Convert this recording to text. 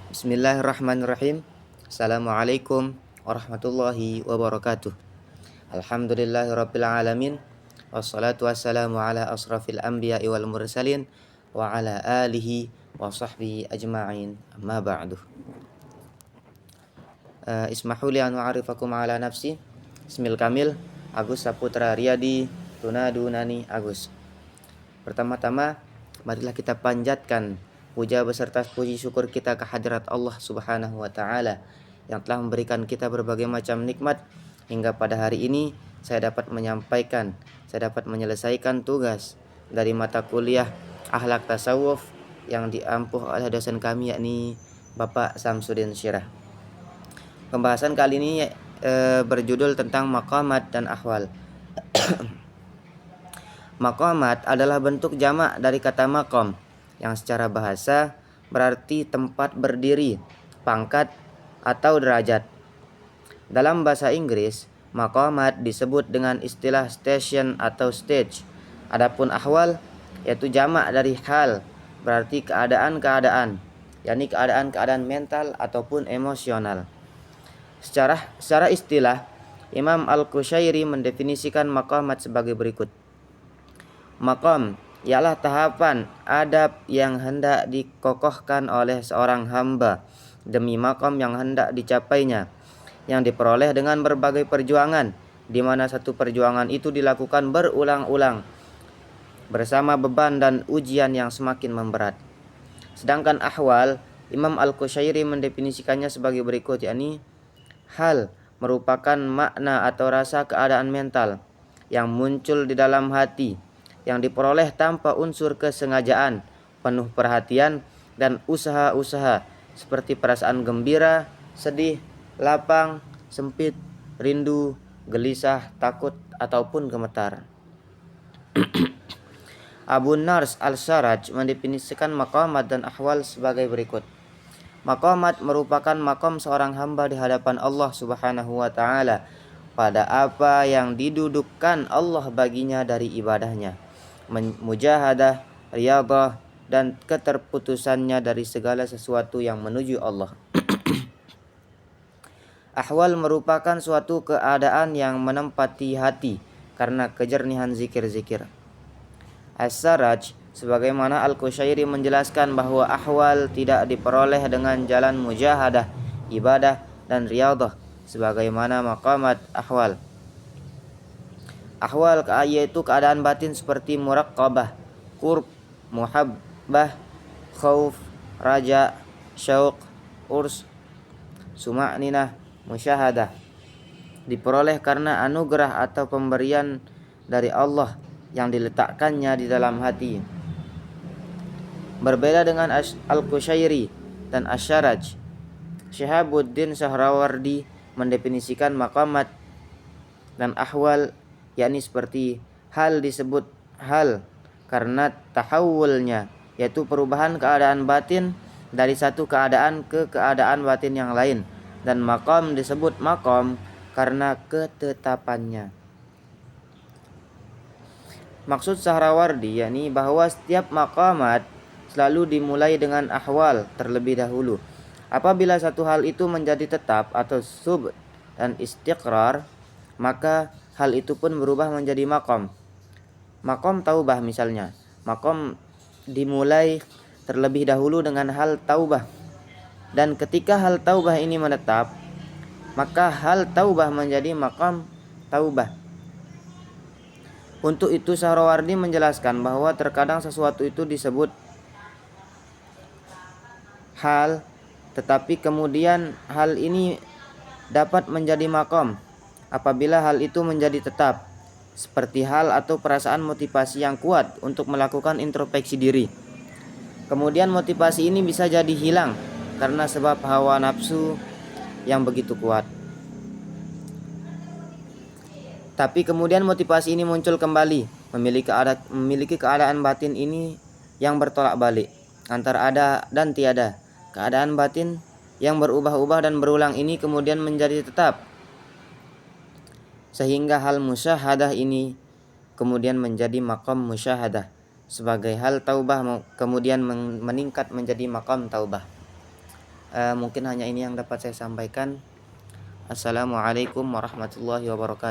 Bismillahirrahmanirrahim. Assalamualaikum warahmatullahi wabarakatuh. Alhamdulillahirabbil alamin. Wassalatu wassalamu ala asrafil anbiya'i wal mursalin wa ala alihi wa sahbihi ajma'in. Amma ba'du. Ismahuli an wa'arifakum ala nafsi. Ismil Kamil Agus Saputra Riyadi Tunadunani Agus. Pertama-tama marilah kita panjatkan puja beserta puji syukur kita kehadirat Allah Subhanahu wa taala yang telah memberikan kita berbagai macam nikmat hingga pada hari ini saya dapat menyelesaikan tugas dari mata kuliah Akhlak Tasawuf yang diampuh oleh dosen kami yakni Bapak Samsudin Syirah. Pembahasan kali ini berjudul tentang maqamat dan ahwal. Maqamat adalah bentuk jamak dari kata maqam yang secara bahasa berarti tempat berdiri, pangkat atau derajat. Dalam bahasa Inggris, maqamat disebut dengan istilah station atau stage. Adapun ahwal yaitu jamak dari hal, berarti keadaan-keadaan, yakni keadaan-keadaan mental ataupun emosional. Secara istilah, Imam Al-Qushairi mendefinisikan maqamat sebagai berikut. Maqam ialah tahapan adab yang hendak dikokohkan oleh seorang hamba demi maqam yang hendak dicapainya, yang diperoleh dengan berbagai perjuangan, di mana satu perjuangan itu dilakukan berulang-ulang bersama beban dan ujian yang semakin memberat. Sedangkan ahwal, Imam Al-Qushairi mendefinisikannya sebagai berikut, yakni hal merupakan makna atau rasa keadaan mental yang muncul di dalam hati, yang diperoleh tanpa unsur kesengajaan, penuh perhatian dan usaha-usaha seperti perasaan gembira, sedih, lapang, sempit, rindu, gelisah, takut ataupun gemetar. Abu Nars Al-Sarraj mendefinisikan maqamat dan ahwal sebagai berikut. Maqamat merupakan maqam seorang hamba di hadapan Allah Subhanahu wa taala pada apa yang didudukkan Allah baginya dari ibadahnya, mujahadah, riyadhah, dan keterputusannya dari segala sesuatu yang menuju Allah. Ahwal merupakan suatu keadaan yang menempati hati karena kejernihan zikir-zikir. As-Sarraj sebagaimana Al-Qushairi menjelaskan bahwa ahwal tidak diperoleh dengan jalan mujahadah, ibadah, dan riyadhah sebagaimana maqamat ahwal. Ahwal yaitu keadaan batin seperti muraqabah, qurb, muhabbah, khauf, raja, syauq, urs, suma'ninah, musyahadah, diperoleh karena anugerah atau pemberian dari Allah yang diletakkannya di dalam hati. Berbeda dengan Al-Qushairi dan Asy-Syarraj, Syihabuddin Sahrawardi mendefinisikan maqamat dan ahwal yakni seperti hal disebut hal karena tahawulnya, yaitu perubahan keadaan batin dari satu keadaan ke keadaan batin yang lain, dan maqam disebut maqam karena ketetapannya. Maksud Sahrawardi yakni bahwa setiap maqamat selalu dimulai dengan ahwal terlebih dahulu. Apabila satu hal itu menjadi tetap atau sub dan istiqrar, maka hal itu pun berubah menjadi maqam. Maqam taubah misalnya. Maqam dimulai terlebih dahulu dengan hal taubah. Dan ketika hal taubah ini menetap, maka hal taubah menjadi maqam taubah. Untuk itu Sahrawardi menjelaskan bahwa terkadang sesuatu itu disebut hal, tetapi kemudian hal ini dapat menjadi maqam apabila hal itu menjadi tetap, seperti hal atau perasaan motivasi yang kuat untuk melakukan introspeksi diri. Kemudian motivasi ini bisa jadi hilang karena sebab hawa nafsu yang begitu kuat. Tapi kemudian motivasi ini muncul kembali, memiliki keadaan batin ini yang bertolak balik antara ada dan tiada. Keadaan batin yang berubah-ubah dan berulang ini kemudian menjadi tetap, sehingga hal musyahadah ini kemudian menjadi maqam musyahadah, sebagai hal taubah kemudian meningkat menjadi maqam taubah. Mungkin hanya ini yang dapat saya sampaikan. Assalamualaikum warahmatullahi wabarakatuh.